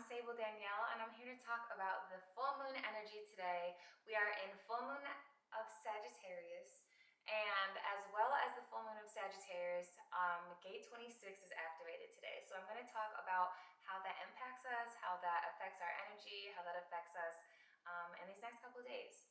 Sable Danielle, and I'm here to talk about the full moon energy today. We are in full moon of Sagittarius, and as well as the full moon of Sagittarius, gate 26 is activated today. So I'm going to talk about how that impacts us, how that affects our energy, how that affects us in these next couple of days.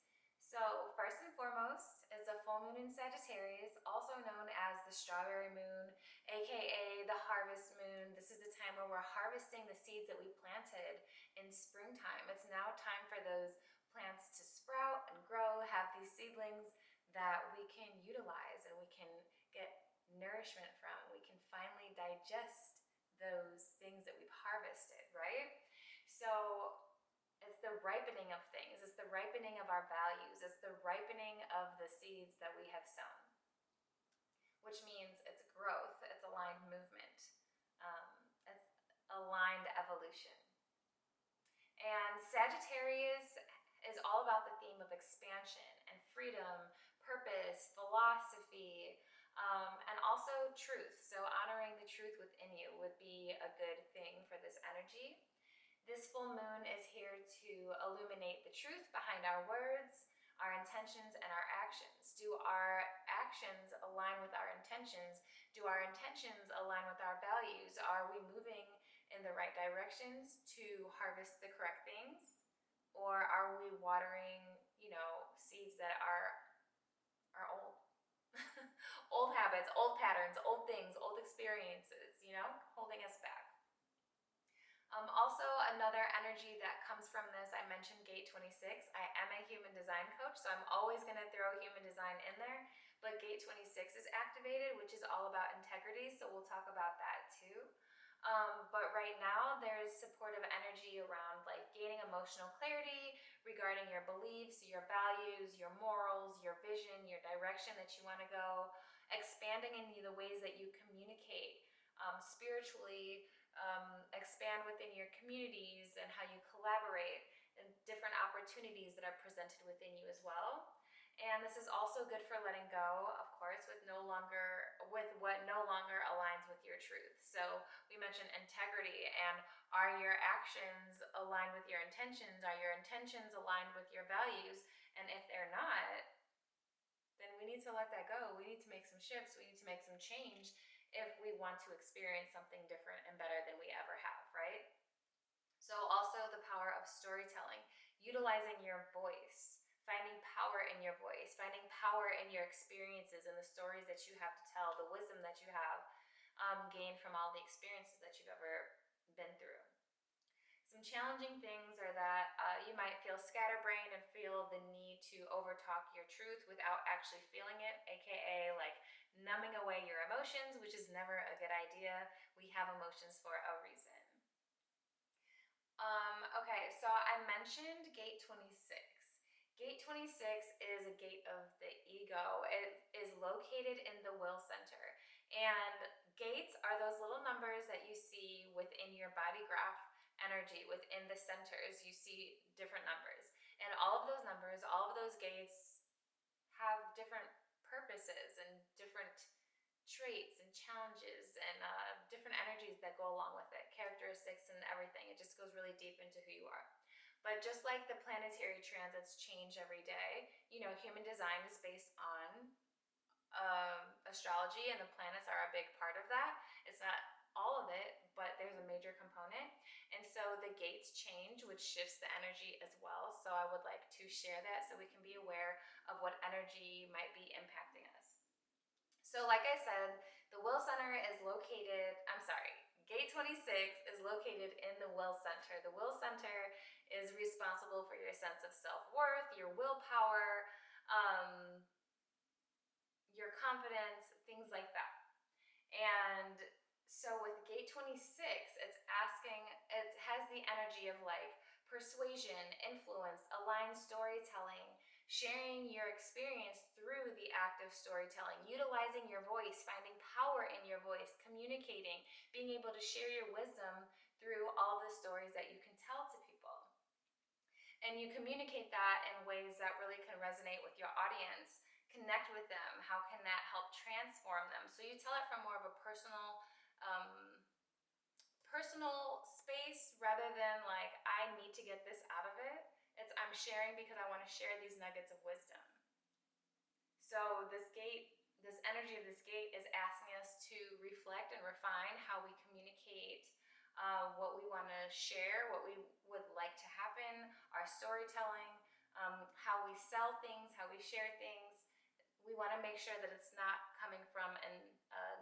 So first and foremost, it's a full moon in Sagittarius, also known as the strawberry moon, aka the harvest moon. This is the time where we're harvesting the seeds that we planted in springtime. It's now time for those plants to sprout and grow, have these seedlings that we can utilize and we can get nourishment from. We can finally digest those things that we've harvested, right? So it's the ripening of things. It's the ripening of our values. It's the ripening of the seeds that we have sown, which means it's growth. It's aligned movement. It's aligned evolution. And Sagittarius is all about the theme of expansion and freedom, purpose, philosophy, and also truth. So honoring the truth within you would be a good thing for this energy. This full moon is here to illuminate the truth behind our words, our intentions, and our actions. Do our actions align with our intentions? Do our intentions align with our values? Are we moving in the right directions to harvest the correct things? Or are we watering, seeds that are old? Old habits, old patterns, old things, old experiences, holding us back. Also, another energy that comes from this, I mentioned gate 26. I am a human design coach, so I'm always going to throw human design in there. But gate 26 is activated, which is all about integrity, so we'll talk about that too. But right now, there's supportive energy around like gaining emotional clarity regarding your beliefs, your values, your morals, your vision, your direction that you want to go, expanding in the ways that you communicate spiritually, expand within your communities and how you collaborate, and different opportunities that are presented within you as well. And this is also good for letting go, of course, with what no longer aligns with your truth. So we mentioned integrity, and are your actions aligned with your intentions? Are your intentions aligned with your values? And if they're not, then we need to let that go. We need to make some shifts. We need to make some change if we want to experience something different and better than we ever have, right? So also the power of storytelling, utilizing your voice, finding power in your voice, finding power in your experiences and the stories that you have to tell, the wisdom that you have gained from all the experiences that you've ever been through. Some challenging things are that you might feel scatterbrained and feel the need to overtalk your truth without actually feeling it, aka like numbing away your emotions, which is never a good idea. We have emotions for a reason. Okay, so I mentioned gate 26. Gate 26 is a gate of the ego. It is located in the will center. And gates are those little numbers that you see within your body graph energy. Within the centers, you see different numbers. And all of those numbers, all of those gates have different purposes and different traits and challenges and different energies that go along with it, characteristics and everything. It just goes really deep into who you are. But just like the planetary transits change every day, human design is based on astrology, and the planets are a big part of that. It's not all of it, but there's a major component. And so the gates change, which shifts the energy as well. So I would like to share that so we can be aware of what energy might be impacting us. So like I said, the will center is gate 26 is located in the will center. The will center is responsible for your sense of self-worth, your willpower, your confidence, things like that. And so with gate 26, it has the energy of like persuasion, influence, aligned storytelling, sharing your experience through the act of storytelling, utilizing your voice, finding power in your voice, communicating, being able to share your wisdom through all the stories that you can tell to people. And you communicate that in ways that really can resonate with your audience, connect with them. How can that help transform them? So you tell it from more of a personal personal space rather than like, I need to get this out of it. It's I'm sharing because I want to share these nuggets of wisdom. So this energy of this gate is asking us to reflect and refine how we communicate what we want to share, what we would like to happen, our storytelling, how we sell things, how we share things. We want to make sure that it's not coming from a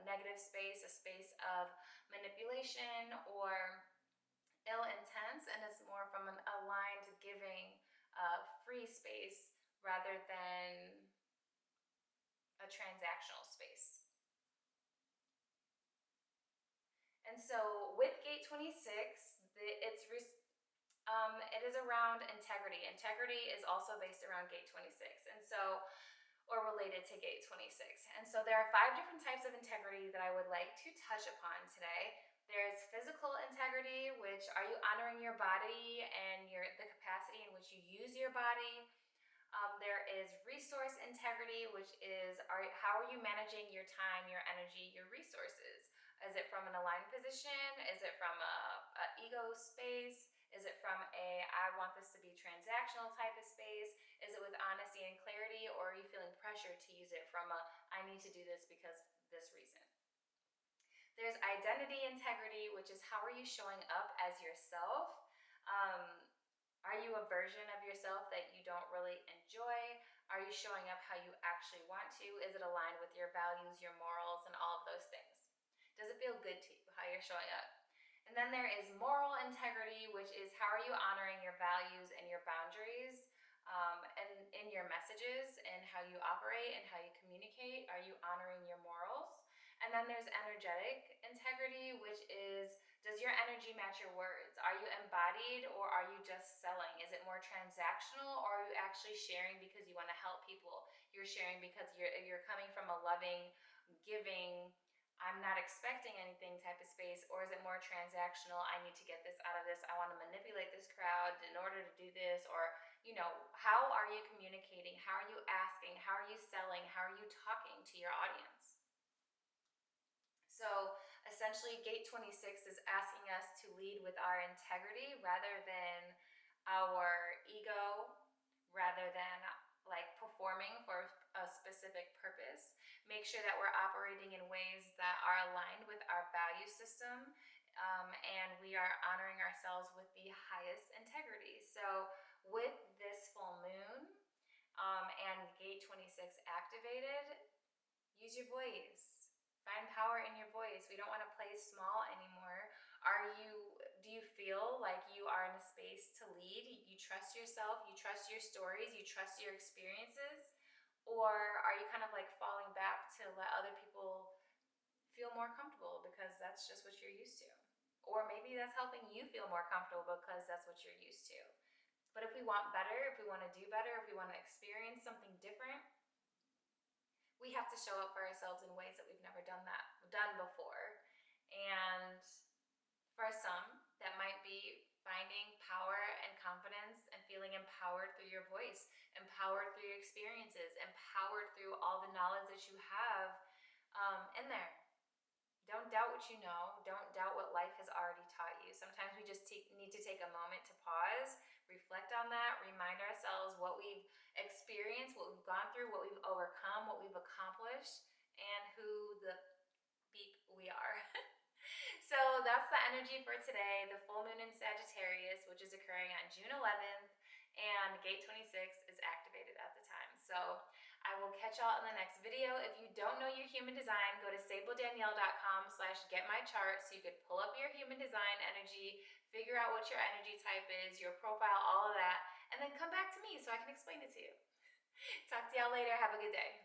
negative space, a space of manipulation or ill intent, and it's more from an aligned, giving, free space rather than a transactional space. And so with gate 26, it is around integrity. Integrity is also based around gate 26, and so, or related to gate 26. And so there are 5 different types of integrity that I would like to touch upon today. There's physical integrity, which are you honoring your body and the capacity in which you use your body? There is resource integrity, which is how are you managing your time, your energy, your resources? Is it from an aligned position? Is it from a ego space? Is it from I want this to be transactional type of space? Is it with honesty and clarity, or are you feeling pressure to use it from I need to do this because this reason? There's identity integrity, which is how are you showing up as yourself? Are you a version of yourself that you don't really enjoy? Are you showing up how you actually want to? Is it aligned with your values, your morals, and all of those things? Does it feel good to you how you're showing up? And then there is moral integrity, which is how are you honoring your values and your boundaries, and in your messages and how you operate and how you communicate? Are you honoring your morals? And then there's energetic integrity, which is, does your energy match your words? Are you embodied, or are you just selling? Is it more transactional, or are you actually sharing because you want to help people? You're sharing because you're coming from a loving, giving, I'm not expecting anything type of space, or is it more transactional? I need to get this out of this. I want to manipulate this crowd in order to do this, or how are you communicating? How are you asking? How are you selling? How are you talking to your audience? So essentially, gate 26 is asking us to lead with our integrity rather than our ego, rather than like performing for a specific purpose. Make sure that we're operating in ways that are aligned with our value system, and we are honoring ourselves with the highest integrity. So with this full moon and gate 26 activated, use your voice. Find power in your voice. We don't want to play small anymore. Do you feel like you are in a space to lead? You trust yourself, you trust your stories, you trust your experiences? Or are you kind of like falling back to let other people feel more comfortable because that's just what you're used to? Or maybe that's helping you feel more comfortable because that's what you're used to. But if we want better, if we want to do better, if we want to experience something different, we have to show up for ourselves in ways that we've never done before. And for some, that might be finding power and confidence and feeling empowered through your voice, empowered through your experiences, empowered through all the knowledge that you have in there. Don't doubt what you know. Don't doubt what life has already taught you. Sometimes we just need to take a moment to pause, reflect on that, remind ourselves what we've experienced, what we've gone through, what we've overcome, what we've accomplished, and who the beep we are. So that's the energy for today. The full moon in Sagittarius, which is occurring on June 11th, and gate 26 is activated at the time. So I will catch y'all in the next video. If you don't know your human design, go to sabledanielle.com/getmychart so you could pull up your human design energy, figure out what your energy type is, your profile, all of that, and then come back to me so I can explain it to you. Talk to y'all later. Have a good day.